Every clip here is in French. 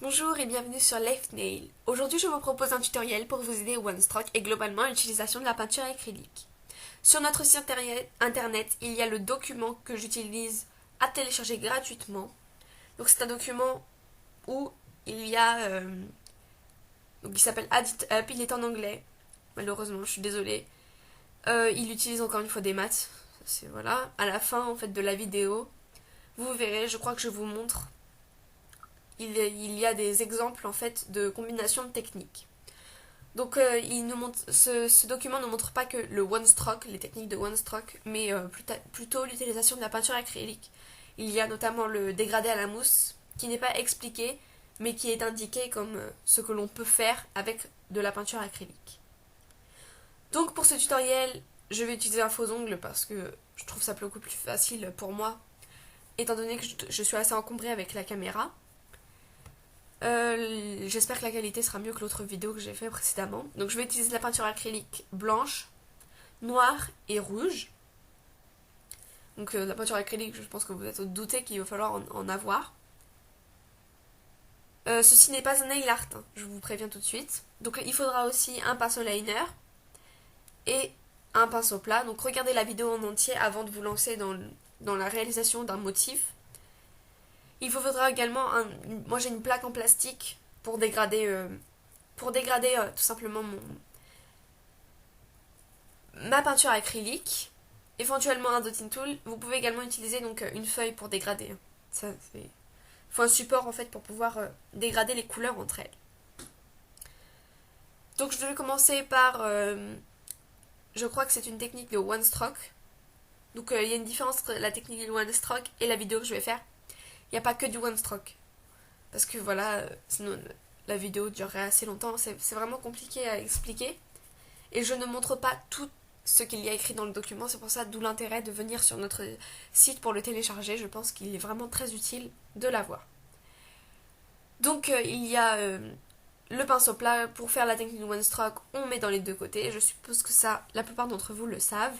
Bonjour et bienvenue sur Left Nail. Aujourd'hui je vous propose un tutoriel pour vous aider au one-stroke et globalement à l'utilisation de la peinture acrylique. Sur notre site internet, il y a le document que j'utilise à télécharger gratuitement. Donc c'est un document où il y a... donc il s'appelle Add It Up, il est en anglais. Malheureusement, je suis désolée. Il utilise encore une fois des maths. C'est voilà. À la fin en fait de la vidéo, vous verrez, je crois que je vous montre. Il y a des exemples en fait de combinaisons de techniques. Donc ce document ne montre pas que le one stroke, les techniques de one stroke, mais plutôt l'utilisation de la peinture acrylique. Il y a notamment le dégradé à la mousse, qui n'est pas expliqué, mais qui est indiqué comme ce que l'on peut faire avec de la peinture acrylique. Donc pour ce tutoriel, je vais utiliser un faux ongle parce que je trouve ça beaucoup plus facile pour moi, étant donné que je suis assez encombrée avec la caméra. J'espère que la qualité sera mieux que l'autre vidéo que j'ai fait précédemment. Donc je vais utiliser de la peinture acrylique blanche, noire et rouge. Donc la peinture acrylique, je pense que vous êtes douté qu'il va falloir en avoir. Ceci n'est pas un nail art, hein, je vous préviens tout de suite. Donc il faudra aussi un pinceau liner et un pinceau plat. Donc regardez la vidéo en entier avant de vous lancer dans la réalisation d'un motif. Il vous faudra également moi j'ai une plaque en plastique pour dégrader tout simplement ma peinture acrylique, éventuellement un dotting tool. Vous pouvez également utiliser donc une feuille pour dégrader. Ça c'est faut un support en fait pour pouvoir dégrader les couleurs entre elles. Donc je vais commencer par je crois que c'est une technique de one stroke. Donc il y a une différence entre la technique du one stroke et la vidéo que je vais faire. Il n'y a pas que du one stroke. Parce que voilà, sinon la vidéo durerait assez longtemps. C'est vraiment compliqué à expliquer. Et je ne montre pas tout ce qu'il y a écrit dans le document. C'est pour ça, d'où l'intérêt de venir sur notre site pour le télécharger. Je pense qu'il est vraiment très utile de l'avoir. Donc il y a le pinceau plat. Pour faire la technique du one stroke, on met dans les deux côtés. Je suppose que ça, la plupart d'entre vous le savent.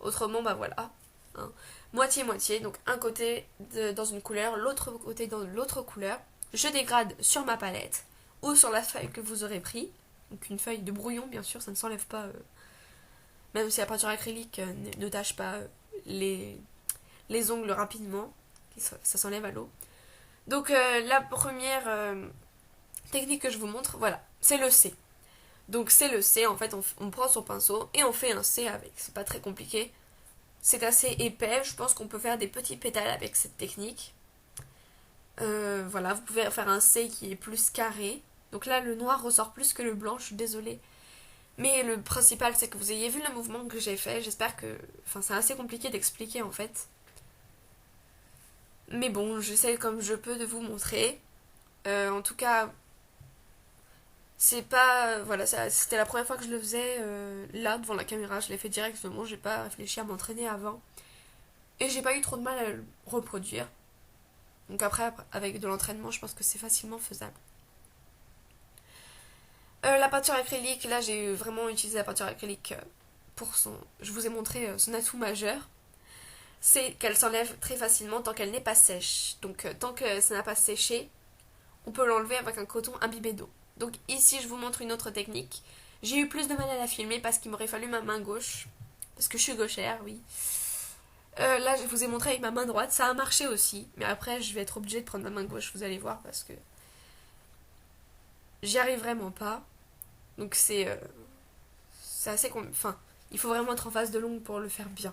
Autrement, bah voilà. Hein. Moitié-moitié, donc un côté dans une couleur, l'autre côté dans l'autre couleur. Je dégrade sur ma palette ou sur la feuille que vous aurez pris. Donc une feuille de brouillon, bien sûr, ça ne s'enlève pas. Même si la peinture acrylique ne tâche pas les ongles rapidement, ça s'enlève à l'eau. Donc la première technique que je vous montre, voilà, c'est le C. Donc c'est le C, en fait, on prend son pinceau et on fait un C avec. C'est pas très compliqué. C'est assez épais, je pense qu'on peut faire des petits pétales avec cette technique. Voilà, vous pouvez faire un C qui est plus carré. Donc là, le noir ressort plus que le blanc, je suis désolée. Mais le principal, c'est que vous ayez vu le mouvement que j'ai fait. J'espère que... Enfin, c'est assez compliqué d'expliquer, en fait. Mais bon, j'essaie comme je peux de vous montrer. En tout cas, c'est pas... Voilà, c'était la première fois que je le faisais là, devant la caméra. Je l'ai fait directement, j'ai pas réfléchi à m'entraîner avant. Et j'ai pas eu trop de mal à le reproduire. Donc après, avec de l'entraînement, je pense que c'est facilement faisable. La peinture acrylique, là j'ai vraiment utilisé la peinture acrylique pour son... Je vous ai montré son atout majeur. C'est qu'elle s'enlève très facilement tant qu'elle n'est pas sèche. Donc tant que ça n'a pas séché, on peut l'enlever avec un coton imbibé d'eau. Donc ici je vous montre une autre technique. J'ai eu plus de mal à la filmer parce qu'il m'aurait fallu ma main gauche. Parce que je suis gauchère, oui. Là, je vous ai montré avec ma main droite, ça a marché aussi. Mais après, je vais être obligée de prendre ma main gauche, vous allez voir, parce que j'y arrive vraiment pas. Donc c'est assez... Enfin, il faut vraiment être en face de l'ongle pour le faire bien.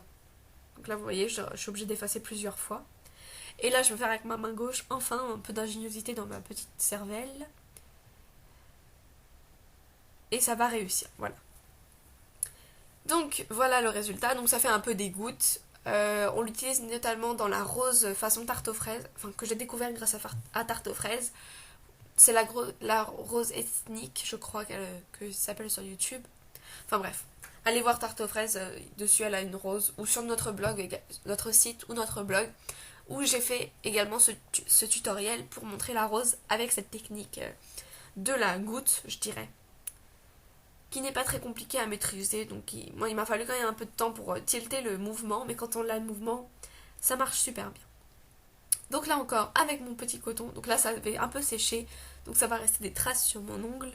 Donc là, vous voyez, je suis obligée d'effacer plusieurs fois. Et là, je vais faire avec ma main gauche, enfin, un peu d'ingéniosité dans ma petite cervelle. Et ça va réussir, voilà. Donc, voilà le résultat. Donc, ça fait un peu des gouttes. On l'utilise notamment dans la rose façon tarte aux fraises, enfin que j'ai découvert grâce à tarte aux fraises. C'est la rose ethnique, je crois que ça s'appelle sur YouTube. Enfin bref, allez voir tarte aux fraises, dessus elle a une rose, ou sur notre blog, notre site ou notre blog, où j'ai fait également ce tutoriel pour montrer la rose avec cette technique de la goutte, je dirais, qui n'est pas très compliqué à maîtriser. Donc moi, il m'a fallu quand même un peu de temps pour tilter le mouvement, mais quand on a le mouvement, ça marche super bien. Donc là encore, avec mon petit coton, donc là ça avait un peu séché, donc ça va rester des traces sur mon ongle,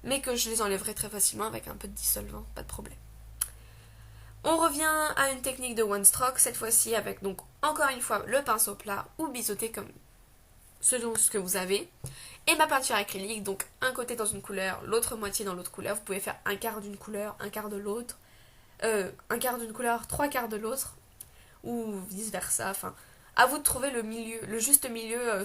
mais que je les enlèverai très facilement avec un peu de dissolvant, pas de problème. On revient à une technique de one stroke, cette fois-ci avec donc encore une fois le pinceau plat ou biseauté comme selon ce que vous avez. Et ma peinture acrylique, donc un côté dans une couleur, l'autre moitié dans l'autre couleur. Vous pouvez faire un quart d'une couleur, un quart de l'autre, un quart d'une couleur, trois quarts de l'autre, ou vice versa. Enfin, à vous de trouver le milieu, le juste milieu,